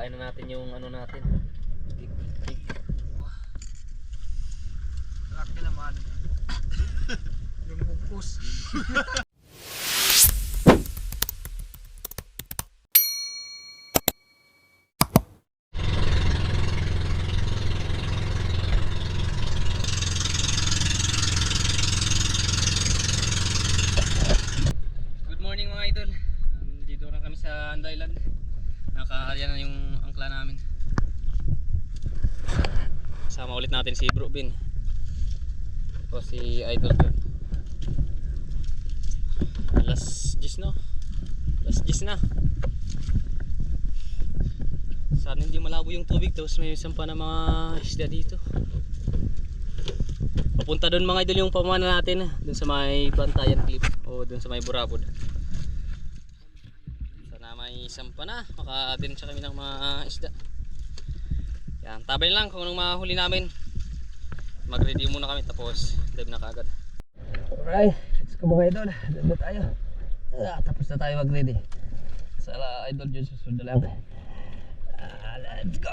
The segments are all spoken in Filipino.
Papain na natin yung ano natin. Laki naman. Yung bugkos. Good morning mga idol. Dito na kami sa Anday Island. Nakahalya na yung angkla namin. Kasama ulit natin si Bro Bin o si Idol Bin. Alas 10 no? Alas 10 na. Sana hindi malabo yung tubig, tapos may sampa na mga isda dito. Papunta doon mga idol yung pamana natin, doon sa may Bantayan Cliff o doon sa may Burabod. Sana may sampa na, makadiretso kami ng mga isda. Yan, tabay lang kung anong mahuli namin. Mag-ready muna kami tapos dive na kaagad. Alright, let's go mga idol. Dive na tayo. Tapos na tayo mag-ready. Sala idol dyan susunod lang. Let's go.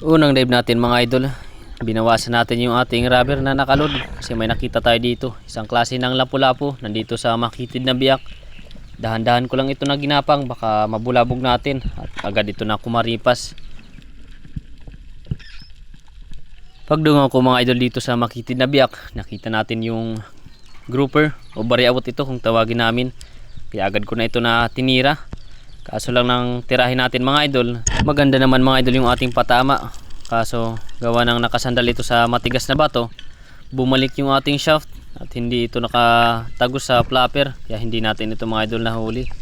Unang dive natin mga idol, binawasan natin yung ating rubber na nakalod kasi may nakita tayo dito, isang klase ng lapu-lapu nandito sa makitid na biyak. Dahan-dahan ko lang ito na ginapang, baka mabulabog natin at agad ito na kumaripas. Pagdungaw ko mga idol dito sa makitid na biyak, nakita natin yung grouper o bariawot ito kung tawagin namin, kaya agad ko na ito na tinira. Kaso lang nang tirahin natin mga idol, maganda naman mga idol yung ating patama. Kaso gawa nang nakasandal ito sa matigas na bato, bumalik yung ating shaft at hindi ito nakatagos sa flapper. Kaya hindi natin ito mga idol nahuli.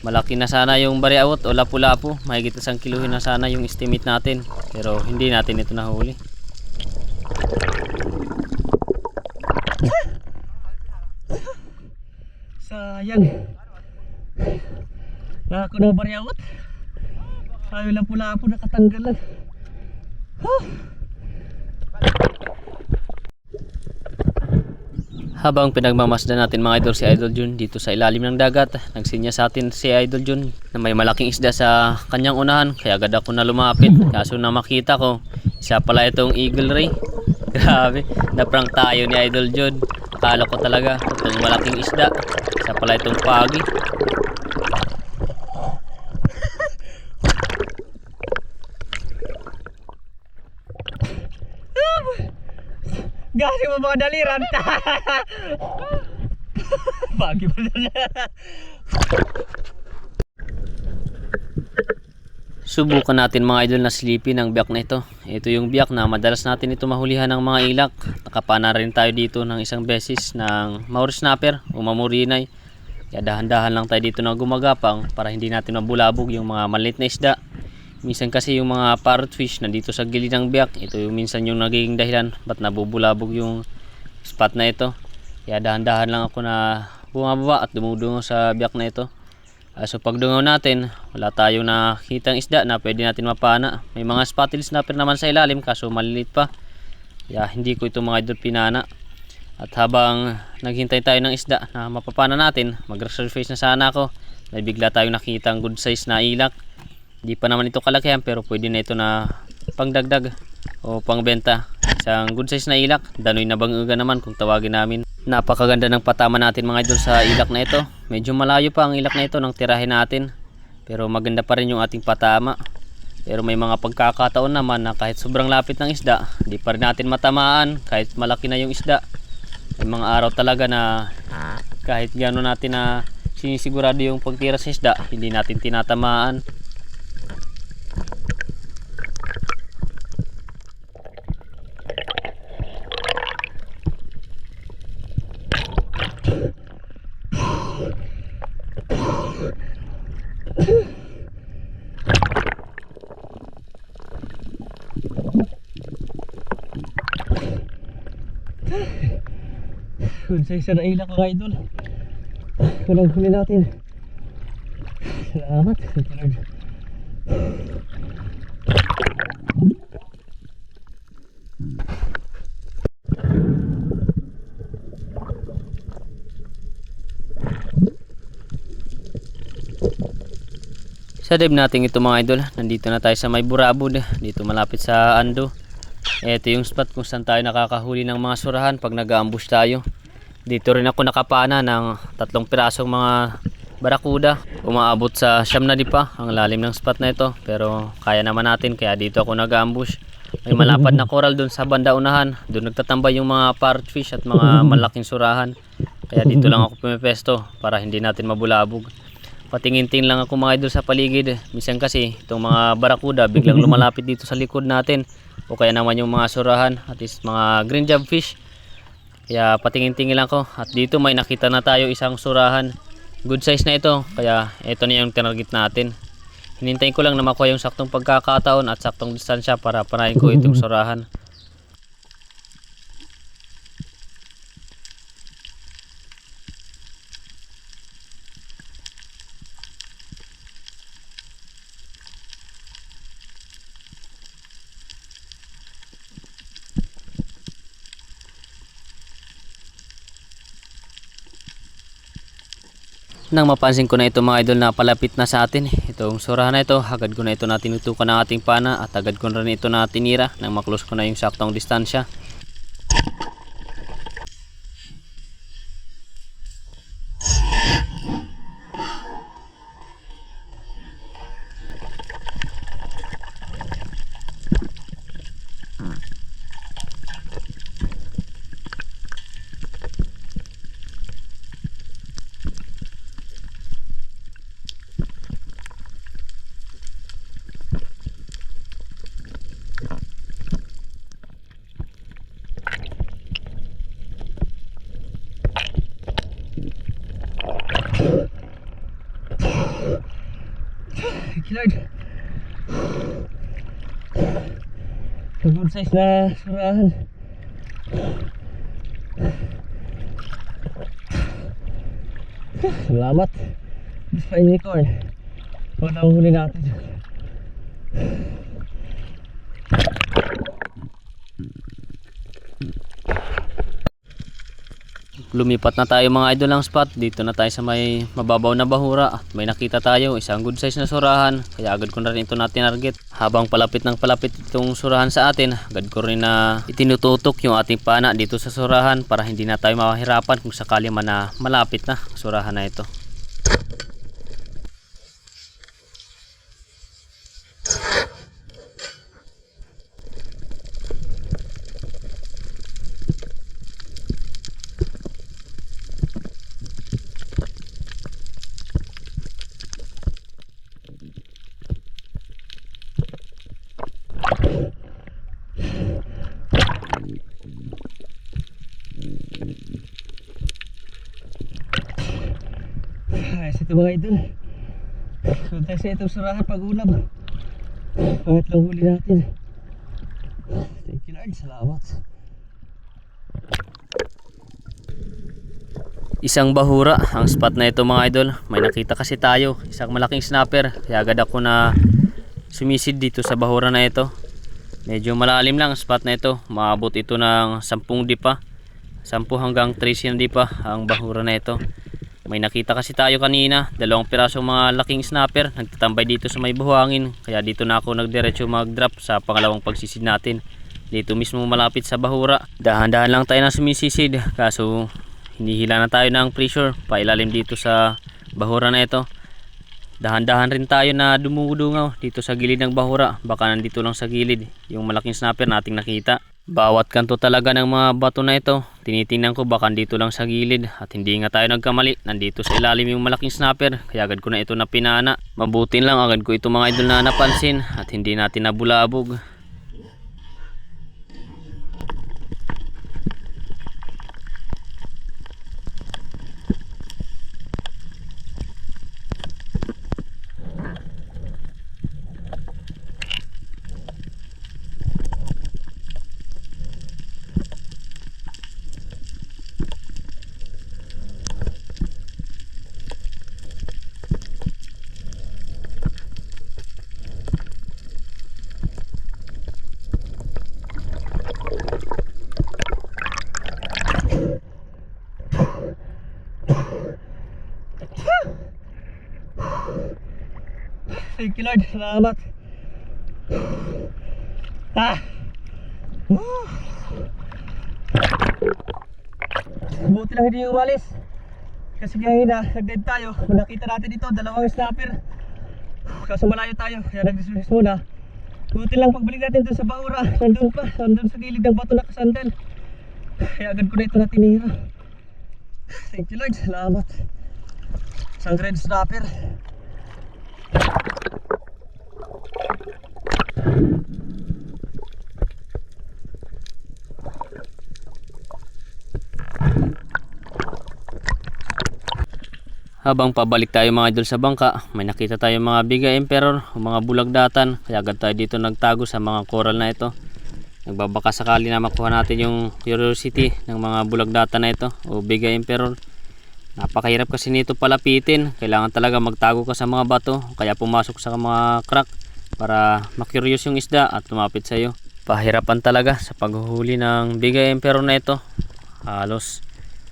Malaki na sana yung bariawot o lapu-lapu, mahigit 1 kiluhin na sana yung estimate natin. Pero hindi natin ito nahuli. Sayang. Ako na bariawot. Ayaw lang pula po nakatanggalan. Habang pinagmamasdan natin mga idol si Idol Jun dito sa ilalim ng dagat, nagsinya sa atin si Idol Jun na may malaking isda sa kanyang unahan, kaya agad ako na lumapit. Kaso na makita ko, isa pala itong eagle ray. Grabe, naprank tayo ni Idol Jun. Akala ko talaga itong malaking isda, isa pala itong pagi. Gasi mo mga daliran. Pagi pa na. Subukan natin mga idol na silipin ang biyak na ito. Ito yung biyak na madalas natin ito mahulihan ng mga ilak. Nakapana rin tayo dito ng isang beses ng Maori snapper o mamurinay. Kaya dahan-dahan lang tayo dito na gumagapang para hindi natin mabulabog yung mga maliit na isda. Minsan kasi yung mga parrotfish nandito sa gilid ng biyak, ito yung minsan yung nagiging dahilan ba't nabubulabog yung spot na ito. Kaya dahan-dahan lang ako na bumababa at dumudungaw sa biyak na ito. So pagdungaw natin, wala tayong nakitang isda na pwede natin mapana. May mga spotted snapper naman sa ilalim kaso maliliit pa. Kaya hindi ko ito mga idol pinana. At habang naghintay tayo ng isda na mapapana natin, mag-resurface na sana ako. May bigla tayong nakitang good size na ilak. Hindi pa naman ito kalakihan pero pwede na ito na pangdagdag o pangbenta. Isang good size na ilak, danoy na banguga naman kung tawagin namin. Napakaganda ng patama natin mga idol sa ilak na ito. Medyo malayo pa ang ilak na ito nang tirahin natin, pero maganda pa rin yung ating patama. Pero may mga pagkakataon naman na kahit sobrang lapit ng isda, di pa rin natin matamaan kahit malaki na yung isda. May mga araw talaga na kahit gano'n natin na sinisigurado yung pagtira sa isda, hindi natin tinatamaan. Good size na ilak mga idol. Walang huli natin. Salamat. Sa dive natin ito mga idol, nandito na tayo sa may Burabod, dito malapit sa Ando. Ito yung spot kung saan tayo nakakahuli ng mga surahan pag nag-ambush tayo. Dito rin ako nakapana ng 3 pirasong mga barakuda. Umaabot sa 9 na dipa ang lalim ng spot na ito, pero kaya naman natin kaya dito ako nag-ambush. May malapad na coral doon sa banda unahan, doon nagtatambay yung mga parrotfish at mga malaking surahan. Kaya dito lang ako pumipesto para hindi natin mabulabog. Patingin-tingin lang ako mga idol sa paligid. Minsan kasi itong mga barakuda biglang lumalapit dito sa likod natin, o kaya naman yung mga surahan at least mga green job fish. Kaya patingin-tingin lang ko, at dito may nakita na tayo isang surahan. Good size na ito, kaya ito na yung tinarget natin. Hinintayin ko lang na makuha yung saktong pagkakataon at saktong distansya para panayin ko itong surahan. Nang mapansin ko na ito mga idol na palapit na sa atin, itong surahan na ito, agad ko na ito na tinutukan ng ating pana at agad ko na rin ito na tinira nang maklose ko na yung saktong distansya. Lord. Good size na surahan. Salamat. This fine unicorn. Huwag na huli natin. Lumipat na tayo mga idol ng spot. Dito na tayo sa may mababaw na bahura at may nakita tayo isang good size na surahan, kaya agad ko na rin ito na tinarget. Habang palapit ng palapit itong surahan sa atin, agad ko rin na itinututok yung ating pana dito sa surahan para hindi na tayo mahirapan kung sakali man na malapit na surahan na ito. Ayos ito mga idol. Sunta sa itong surahan pag-ulam. Pangatlong huli natin. Thank you Lord, salamat. Isang bahura ang spot na ito mga idol. May nakita kasi tayo isang malaking snapper, kaya agad ako na sumisid dito sa bahura na ito. Medyo malalim lang ang spot na ito. Maabot ito ng 10 dipa, 10 hanggang 13 dipa ang bahura na ito. May nakita kasi tayo kanina, 2 pirasong mga laking snapper nagtatambay dito sa may buhangin, kaya dito na ako nagdiretso mag-drop sa pangalawang pagsisid natin. Dito mismo malapit sa bahura. Dahan-dahan lang tayo na sumisisid, kaso hinihila na tayo ng pressure pailalim dito sa bahura na ito. Dahan-dahan rin tayo na dumudungaw dito sa gilid ng bahura. Baka nandito lang sa gilid yung malaking snapper nating nakita. Bawat kanto talaga ng mga bato na ito, tinitingnan ko baka dito lang sa gilid. At hindi nga tayo nagkamali, nandito sa ilalim yung malaking snapper. Kaya agad ko na ito napinana. Mabutin lang agad ko ito mga idol na napansin at hindi natin nabulabog. Thank you Lord, salamat. Woo! Buti lang hindi umalis. Kasi kanina nag-dive tayo. Nakita natin dito dalawang snapper. Kaso malayo tayo, kaya nag-dismiss muna. Buti lang pagbalik natin dun sa bahura. Nandun sa gilid ng bato nakasandal. Kaya agad ko na ito na tinira. Thank you Lord, salamat. Isang red snapper. Habang pabalik tayo mga idol sa bangka, may nakita tayo mga Biga Emperor o mga bulagdatan. Kaya agad tayo dito nagtago sa mga coral na ito. Nagbabaka sakali na makuha natin yung curiosity ng mga bulagdatan na ito o Biga Emperor. Napakahirap kasi nito palapitin. Kailangan talaga magtago ka sa mga bato, kaya pumasok sa mga crack para makurious yung isda at lumapit sa iyo. Pahirapan talaga sa paghuhuli ng Biga Emperor na ito. Halos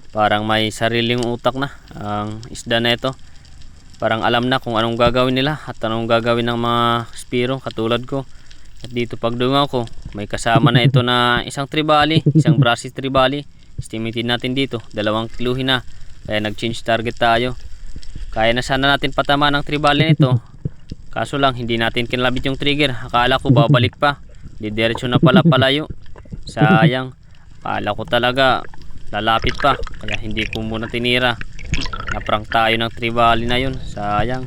parang may sariling utak na ang isda na ito. Parang alam na kung anong gagawin nila at anong gagawin ng mga spiro katulad ko. At dito pagdungaw ko, may kasama na ito na isang tribali, isang brassis tribali. Estimated natin dito 2 kiluhin na. Kaya nag-change target tayo. Kaya na sana natin patama ng tribali nito. Kaso lang hindi natin kinlabit yung trigger. Akala ko babalik pa. Didiretso na pala palayo. Sayang. Akala ko talaga lalapit pa, kaya hindi ko muna tinira. Naprang tayo ng tribali na yun, sayang.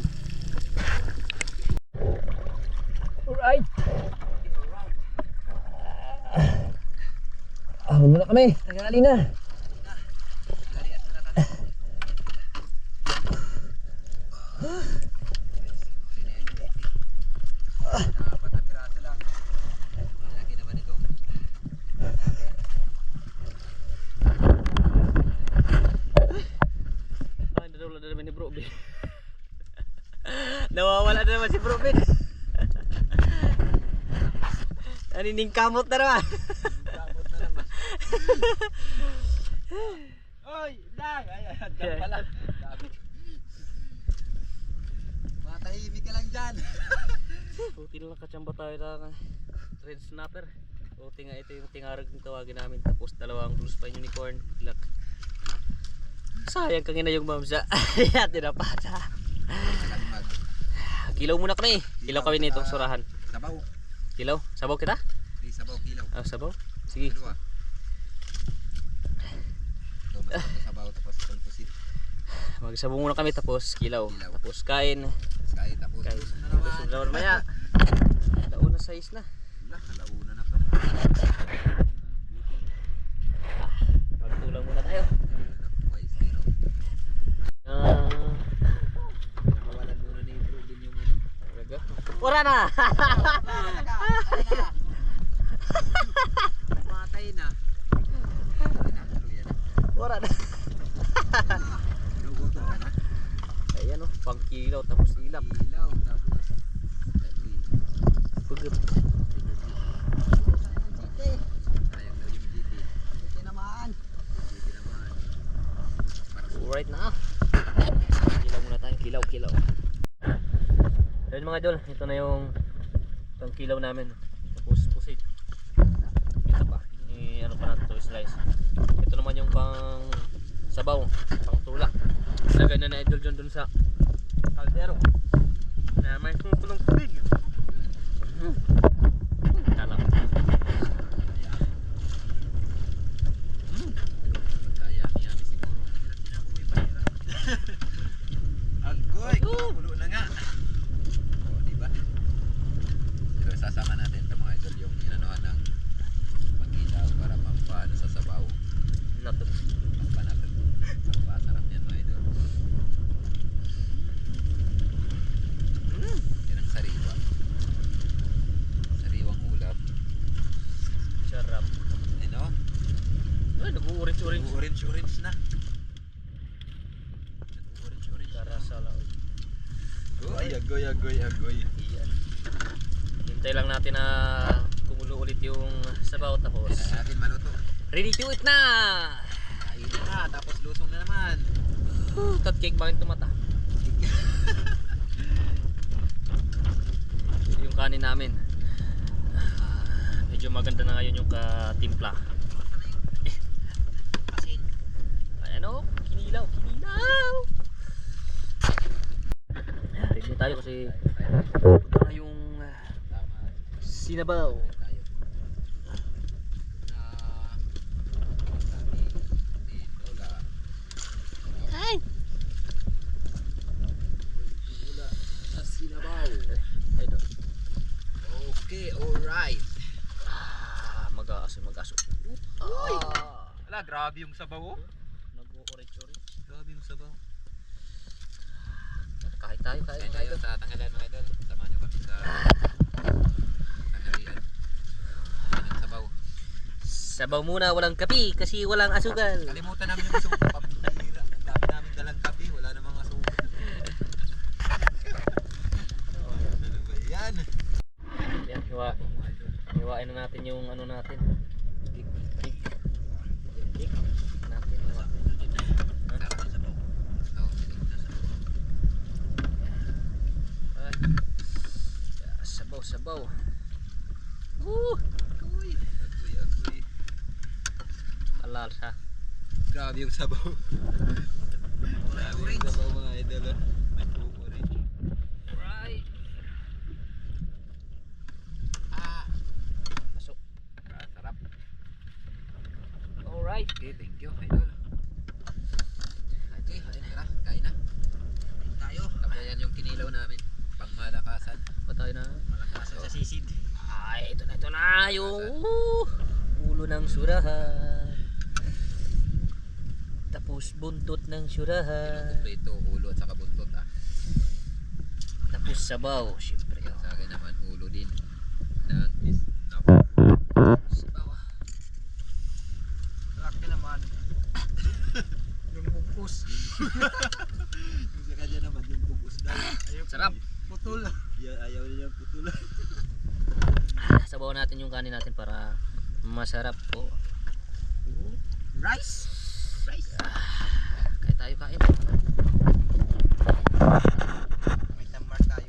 Alright. Muna kami, tagali na. Nawawala na naman si Bro Ben. Nanining kamot na naman. Kamot na naman. Oy, lang. Ayan, dyan pala. Matahimik ka lang dyan. Buti na lang katsamba tayo ng red snapper. Buti nga ito yung tingarag ng tawagin namin. Tapos 2 blue spine unicorn. Look. Sayang kangina yung mamsa. Ayan, tinapata. Kilaw muna kami. Kilaw kami nitong surahan. Sabaw. Kilaw? Sabaw kita? Di sabaw, kilaw. Ah, sabaw? Sige. Dalawa. Sabaw tapos pulpusit. Magsabaw muna kami tapos kilaw. Kilaw. Tapos kain. Kain tapos. Kain. Gusto na Tapos naman. naman maya. Launa 6 na. Wala, halauna na pala. Magtulang muna tayo. Wise zero. Nakawalan muna ni Bro din yung ano. Talaga? Wala na! Matay na. Wala na. Nagutom ka na. Ayan o, pang kilaw tapos ilap. Ilaw tapos. Pagod. Sayang daw yung GT. GT naman. GT naman. Alright na. Kilaw muna tayo. Kilaw, kilaw. Ayun mga idol, ito na yung pang kilaw namin. Tapos pusit. Ito pa. Ano pa natin ito, slice. Ito naman yung pang sabaw, pang tulak. Lagay na idol dyan dun sa kaldero. may kumukulong tubig. Alam. Kaya Miami siguro. Agoy, kumukulo na nga. O, diba? Pero sasama natin ito mga idol yung inanuhan ng pag-ilaw para pampaano sa sabaw. Nato. Pampanapit. Pampasarap yan mga idol. Yan ang sariwa. Sariwang ulam. Sarap. Ano? Ay, nag-orange-orange. Orange na. Orange. Karasala. Agoy. Iyan. Hintay lang natin na kumulo ulit yung sabaw tapos. Kaya natin maluto. Ready to eat na! Kainin na, tapos lusong na naman. Tot cake bakit tumata? Yung kanin namin. Medyo maganda na ngayon yung katimpla. Ayan o, kinilaw. Ready tayo kasi ito na yung sinabaw. Okay, alright. Mag-aso. Ala, grabe yung sabaw oh. Nag-orange-orange. Grabe yung sabaw. Kahit tayo, Kain tayo sa tanghalan mga idol. Samahan nyo kami sa tanghalian. Yan ang sabaw. Sabaw muna, walang kape kasi walang asukal. Kalimutan namin yung suka. Pambihira. Ang dami namin dalang kape. Wala namang asuka. Ano ba yan? Yan, hiwain na natin yung ano natin. Cake. Yung cake natin. Sarap ang sabaw. Oo, Ay. Sabaw. Woo! Uy, agoy. Halal siya. Grabe yung sabaw. Grabe yung sabaw mga idol. Nag-orange. Right. Pasok. Sarap. Alright. Okay, thank you idol. Okay, tara, kain na. Kain tayo. Tabayan yung kinilaw namin. Pangmalakasan. Patay na. Malakasan sa sisid. Ay, ito na yung ulo ng surahan. Tapos buntot ng surahan. Kompleto, ulo at saka buntot ah. Tapos sabaw, syempre. Yan sa akin naman, ulo din. Ng Sabaw. Laki naman. Yung bugos. Yung sa kanya naman, yung bugos daw. Sarap. Putol. Ayaw niya putol. Sabaw natin yung kanin natin para masarap po. Rice. Kaya tayo kain. May tamar tayo.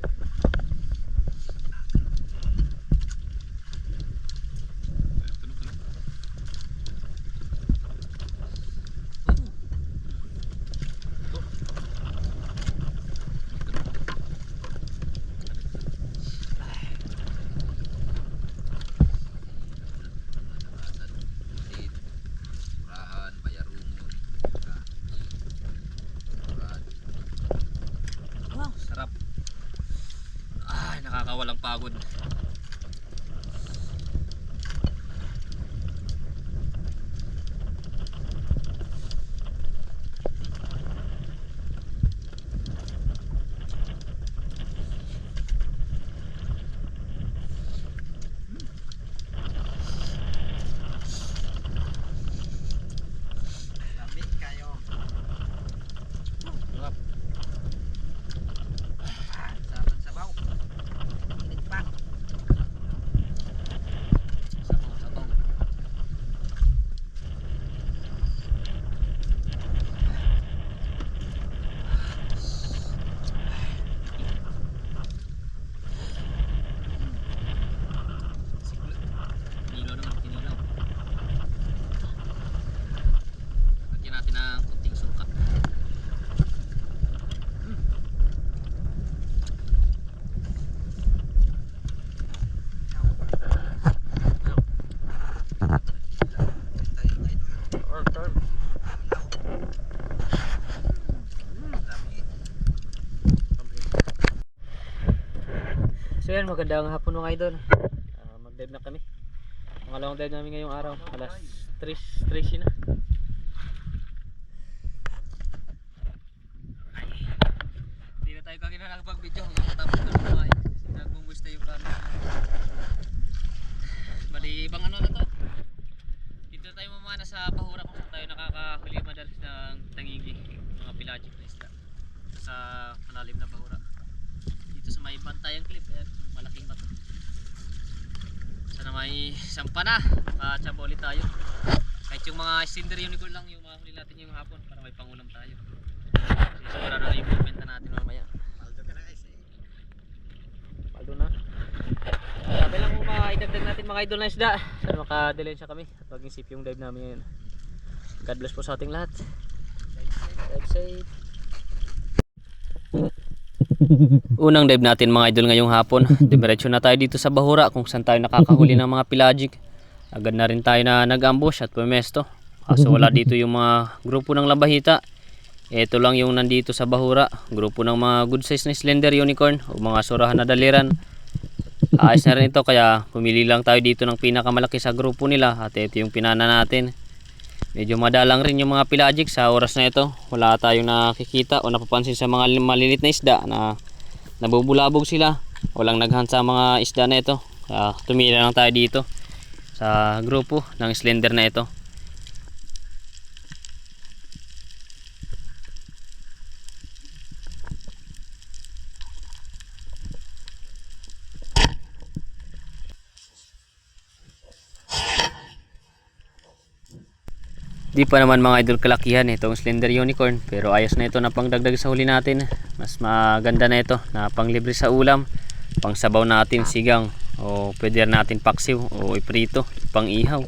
Wow, sarap. Ay, nakakawalang pagod. Lamig kayo. Sarap. Sarap ng sabaw. Init pa. So yan, magandang hapon mga idol. Mag-dive na kami. Pangalawang dive namin ngayong araw. Alas 3 na. Hindi na tayo kagina nakapag-video hanggang matapos na kumain. Nagbungwis na yung camera. Bali, ibang ano na to. Dito tayo mamana sa Bahura kung saan tayo nakakahuli madalas ng tangigi. Mga pelagic na isda. Sa malalim na Bahura. Dito sa may bantayang clip. Ayan, malaking bato. Sana may sampa na. Makachamba ulit tayo. Kahit yung mga cinder unicorn lang yung mahuli natin yung hapon para may pangulam tayo. Kasi sigurado na yung benta natin mamaya. Paldo ka na guys eh. Paldo na. Sabi lang kung maidagdag natin mga idol na isda. Sana makadilensya kami at maging safe yung dive namin ngayon. God bless po sa ating lahat. Dive safe. Unang dive natin mga idol ngayong hapon. Diretso na tayo dito sa Bahura kung saan tayo nakakahuli ng mga pelagic. Agad na rin tayo na nag-ambush at pumesto. Kaso wala dito yung mga grupo ng labahita. Ito lang yung nandito sa Bahura. Grupo ng mga good size na slender unicorn o mga surahan na daliran. Ayos na rin ito kaya pumili lang tayo dito ng pinakamalaki sa grupo nila. At ito yung pinana natin. Medyo madalang rin yung mga pelagic sa oras na ito. Wala tayong nakikita o napapansin sa mga malilit na isda na nabubulabog sila. Walang naghunt sa mga isda na ito. Kaya tumili lang tayo dito sa grupo ng slender na ito. Di pa naman mga idol kalakihan itong slender unicorn, pero ayos na ito na pangdagdag sa huli natin. Mas maganda na ito na panglibre sa ulam, pang sabaw natin sigang o pwede natin paksiw o iprito, pang ihaw.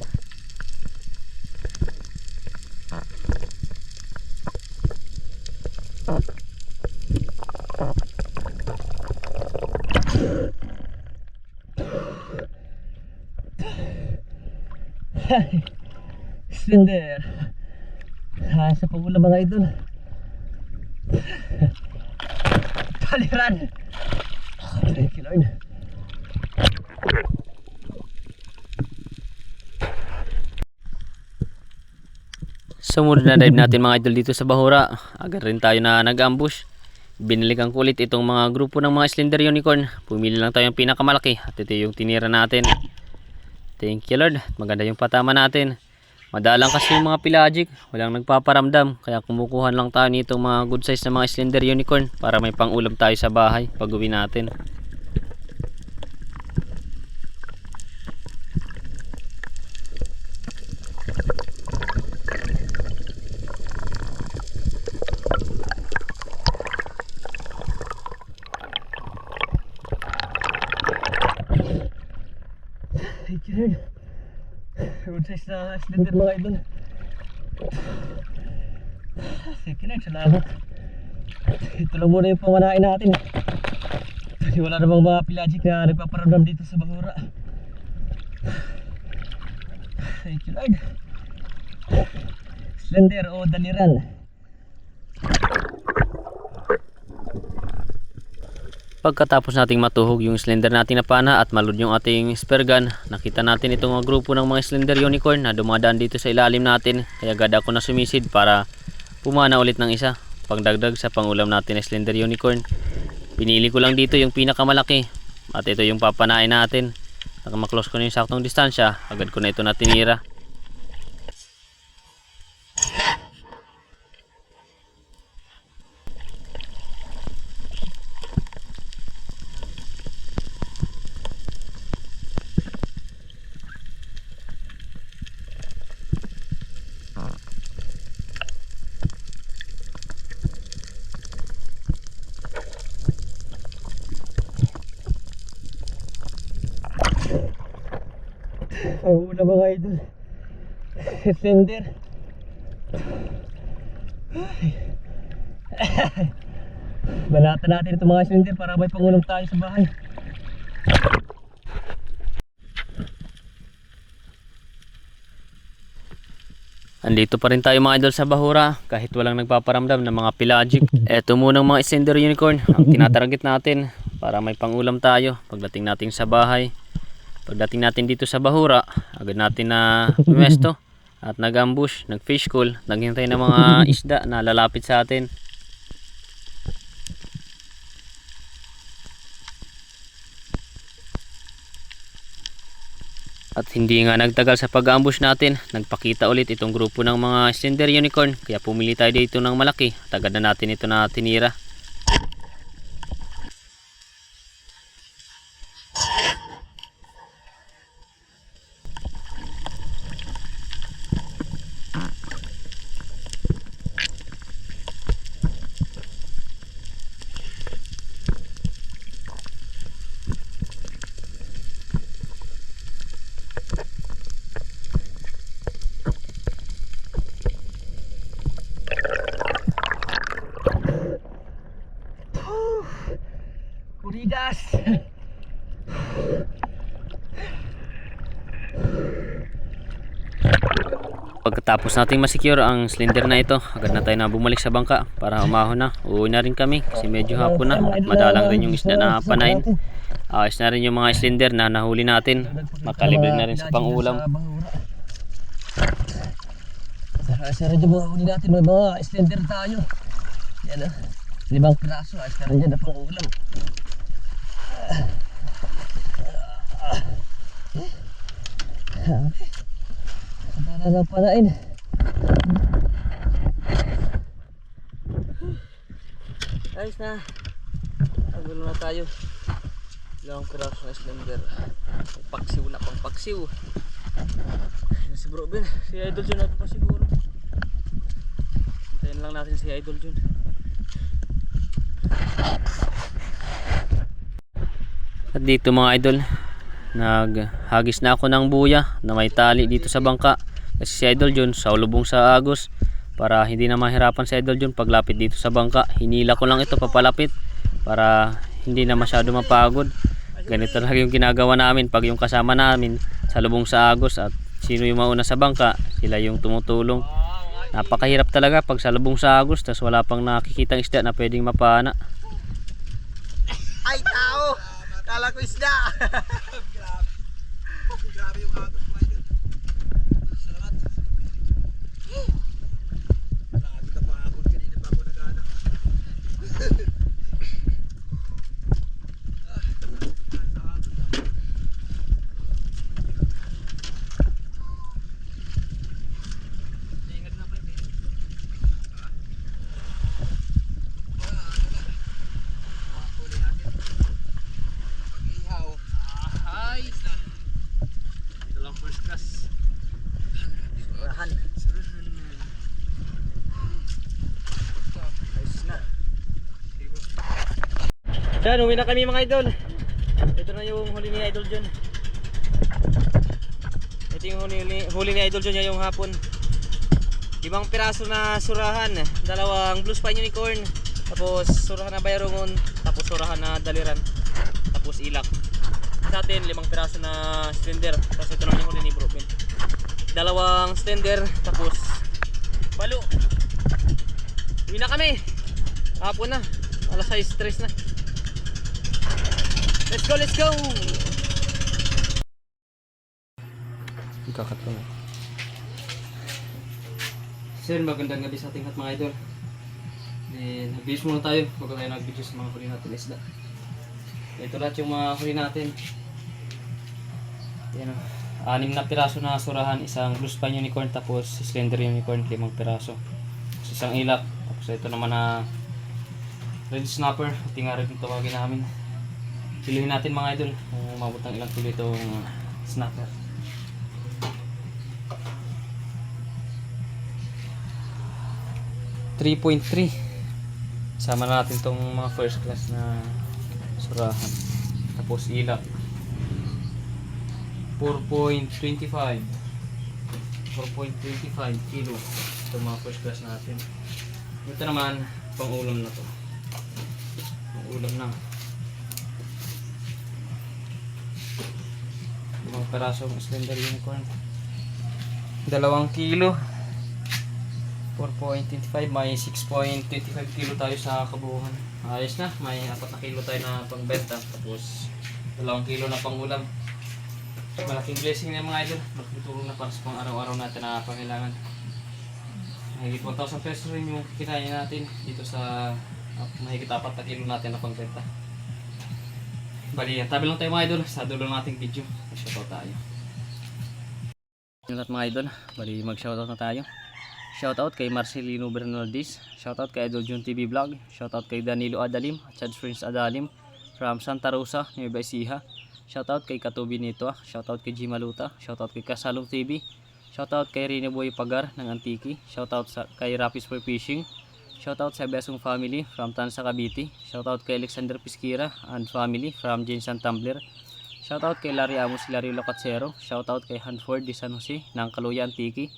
Slender. Sa pangulam mga idol. Taliran. Thank you Lord. Sumunod na dive natin mga idol dito sa Bahura. Agad rin tayo na nag-ambush. Binilikan ko ulit itong mga grupo ng mga slender unicorn. Pumili lang tayo ng pinakamalaki at ito yung tinira natin. Thank you Lord. Maganda yung patama natin. Madalang kasi yung mga pelagic, walang nagpaparamdam, kaya kumukuha lang tayo nitong mga good size na mga slender unicorn para may pangulam tayo sa bahay pag uwi natin. Thank you Lord. Good size na slender mga idol. Thank you Lord, salamat. Ito lang muna yung pamanain natin. Wala namang mga pelagic na nagpaparamdam dito sa Bahura. Thank you Lord. Slender o daliran. Pagkatapos nating matuhog yung slender natin na pana at malud yung ating spear gun, nakita natin itong mga grupo ng mga slender unicorn na dumadaan dito sa ilalim natin. Kaya agad ako na sumisid para pumana ulit ng isa, pangdagdag sa pangulam natin na slender unicorn. Pinili ko lang dito yung pinakamalaki at ito yung papanain natin. Nakamaklos ko na yung saktong distansya, agad ko na ito na tinira. Ang una mga idol. Slender. Banatan natin itong mga slender para may pangulam tayo sa bahay. Andito pa rin tayo mga idol sa Bahura kahit walang nagpaparamdam ng mga pelagic. Eto munang mga slender unicorn ang tinatarget natin para may pangulam tayo pagdating natin sa bahay. Pagdating natin dito sa Bahura, agad natin na pumesto at nag-ambush, nag-fish call, naghintay ng mga isda na lalapit sa atin. At hindi nga nagtagal sa pag-ambush natin, nagpakita ulit itong grupo ng mga slender unicorn. Kaya pumili tayo dito ng malaki. At agad na natin ito na tinira. Kuridas. Pagkatapos nating masecure ang slender na ito, agad na tayo na bumalik sa bangka para umahon na. Uuwi na rin kami kasi medyo hapon na at madalang rin yung isda na panain. Ayos na rin yung mga slender na nahuli natin. Makalibre na rin sa pangulam. Sa rin yung mga huli natin, may mga slender tayo. Yan ah. 5 piraso, ayos na rin yan na pang ulam. Para na panain. Ayos na. Agulo na tayo. Ilang piraso na slender. Paksiw na pang paksiw. Ayun si Bro Ben. Si Idol Jun natin pa siguro. Hintayin lang natin si Idol Jun. At dito mga idol, naghagis na ako ng buya na may tali dito sa bangka. Kasi si Idol Jun sa lubong sa agos. Para hindi na mahirapan si Idol Jun paglapit dito sa bangka. Hinila ko lang ito papalapit para hindi na masyado mapagod. Ganito lang yung ginagawa namin pag yung kasama namin sa lubong sa agos at sino yung mauna sa bangka, sila yung tumutulong. Napakahirap talaga pag sa lubong sa agos tas wala pang nakikitang isda na pwedeng mapana. Ay tao! Kala ko isda! Grabe yung agos mo ito. Salamat. Grabe ka pa agos. Kanina pa ako nag-ana. Yan, uwi na kami mga idol. Ito na yung huli ni Idol Jun. Ito yung huli ni Idol Jun yung hapon. 5 piraso na surahan, 2 blue spine unicorn, tapos surahan na bayarongon, tapos surahan na daliran, tapos ilak. Sa atin 5 piraso na slender. Tapos ito naman yung huli ni Bro Ben. 2 slender, tapos balo. Uwi na kami. Hapon na. Alas 6:03 na. Let's go, let's go! Ikakat ko na. Sir, magandang gabi sa ating lahat mga idol. Nag-videos muna tayo bago tayo nag-video sa mga huli natin isda. Ito lahat yung mga huli natin. Yan o. 6 na piraso na surahan, 1 blue spine unicorn, tapos slender unicorn, 5 piraso. Tapos 1 ilak. Tapos ito naman na red snapper, tingarin yung tawagin namin. Pilihin natin mga idol kung umabot ng ilang kilo itong snapper. $3.3. Sama na natin itong mga first class na surahan. Tapos ilak 4.25 kilo itong mga first class natin. Ito naman pang ulam na to. Pang ulam na. Mga perasong slender unicorn, 2 kilo 4.25, may 6.25 kilo tayo sa kabuuan. Ayos na, may 4 na kilo tayo na pangbenta. Tapos 2 kilo na pangulam. Malaking blessing na mga idol. Malaking tulong na para sa pang araw-araw natin na pangailangan. Mahigit 1,000 pesos rin yung kinain natin dito sa mahigit 4 na kilo natin na pangbenta. Bali, tabi lang tayo mga idol sa dulo ng ating video. Shoutout tayo. Yung lahat mga idol, bali mag-shoutout na tayo. Shoutout kay Marcelino Bernaldez, shoutout kay Idol Jun TV Vlog, shoutout kay Danilo Adalim, Chad Prince Adalim from Santa Rosa, Nueva Ecija. Shoutout kay Katubi Nito, shoutout kay Jimaluta, shoutout kay Kasalong TV, shoutout kay Rene Boy Pagar ng Antiki, shoutout kay Rapis for Fishing, shoutout sa Besong Family from Tansa Cavite, shoutout kay Alexander Pisquira and family from Jensen Tumbler, shoutout kay Larry Amos Larry Locatsero, shoutout kay Hanford de San Jose ng Kaluya Antiki,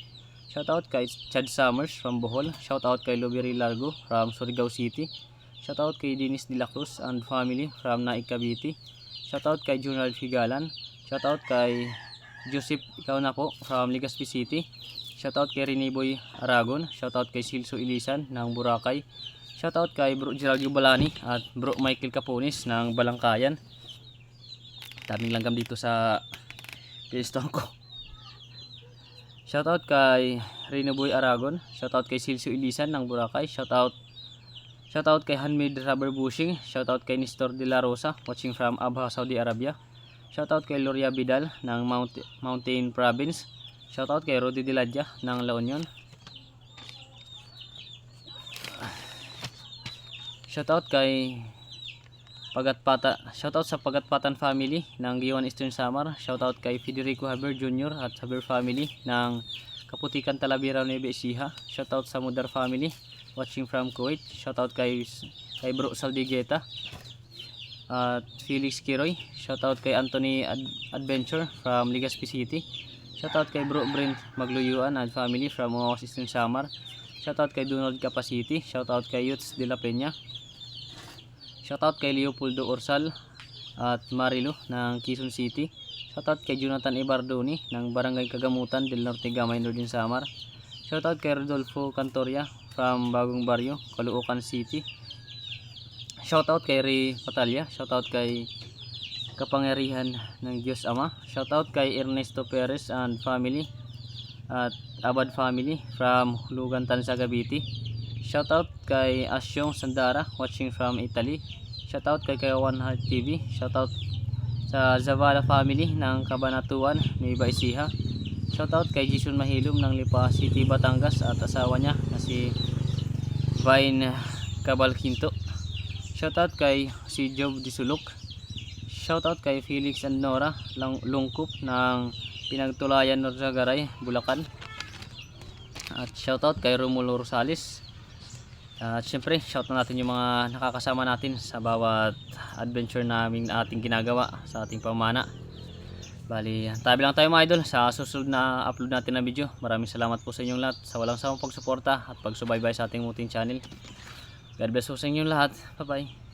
shoutout kay Chad Summers from Bohol, shoutout kay Lubiri Largo from Surigao City, shoutout kay Dennis De La Cruz and family from Naik Cavite, shoutout kay Junald Figalan, shoutout kay Joseph Ikaw na po from Legazpi City, shoutout kay Rene Boy Aragon, shoutout kay Silso Ilisan ng Boracay, shoutout kay Bro Gerald Yubalani at Bro Michael Capones ng Balangkayan. Daming langgam dito sa Pilistong ko. Shoutout kay Rene Boy Aragon, shoutout kay Silso Ilisan ng Boracay, shoutout kay Handmade Rubber Bushing, shoutout kay Nestor De La Rosa watching from Abha, Saudi Arabia, shoutout kay Loria Vidal ng Mountain Province, shoutout kay Rodi Diladja ng La Union, shoutout kay shoutout sa Pagatpatan family ng Giwan Eastern Samar, shoutout kay Federico Haber Jr. at Haber family ng Kaputikan Talavera Nueva Ecija, shoutout sa Mudar family watching from Kuwait, shoutout kay Bro Saldigueta at Felix Kiroy, shoutout kay Anthony Adventure from Legazpi City, shoutout kay Bro Brent Magluyuan and family from Umawas Eastern Samar, shoutout kay Donald Capacity, shoutout kay Yutz de la Peña, shoutout kay Leopoldo Orsal at Marilu ng Quezon City, shoutout kay Jonathan Ibardoni ng Barangay Kagamutan del Norte Gamay Northern Samar, shoutout kay Rodolfo Cantoria from Bagong Barrio, Caloocan City, shoutout kay Ray Patalya, shoutout kay Kapangyarihan ng Diyos Ama, shoutout kay Ernesto Perez and family at Abad family from Hulugan, Tansa, Cavite, shoutout kay Asyong Sandara watching from Italy, shoutout kay Kayawan Heart TV, shoutout sa Zavala family ng Cabanatuan, Nueva Ecija, shoutout kay Jason Mahilom ng Lipa City, Batangas at asawa niya na si Vine Cabalquinto, shoutout kay si Job Disulok, shoutout kay Felix and Nora Lungkup ng Pinagtulayan, Norzagaray, Bulacan, at shoutout kay Romulo Rosales. At syempre, shout na natin yung mga nakakasama natin sa bawat adventure namin ating ginagawa sa ating pamana. Bali, tabi lang tayo mga idol sa susunod na upload natin na video. Maraming salamat po sa inyong lahat sa walang sawang pagsuporta at pagsubaybay sa ating munting channel. God bless po sa inyong lahat. Bye bye.